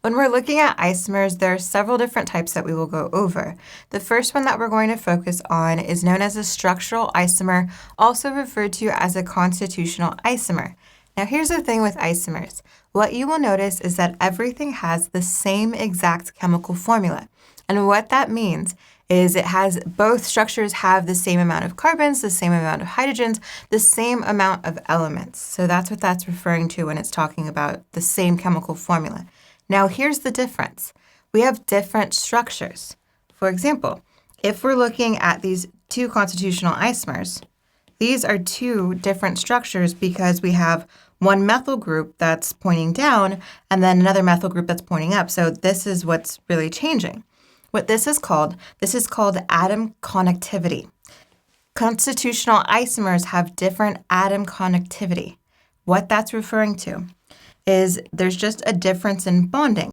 When we're looking at isomers, there are several different types that we will go over. The first one that we're going to focus on is known as a structural isomer, also referred to as a constitutional isomer. Now, here's the thing with isomers. What you will notice is that everything has the same exact chemical formula. And what that means is both structures have the same amount of carbons, the same amount of hydrogens, the same amount of elements. So that's what that's referring to when it's talking about the same chemical formula. Now, here's the difference. We have different structures. For example, if we're looking at these two constitutional isomers, these are two different structures because we have one methyl group that's pointing down and then another methyl group that's pointing up. So this is what's really changing. What this is called atom connectivity. Constitutional isomers have different atom connectivity. What that's referring to is there's just a difference in bonding.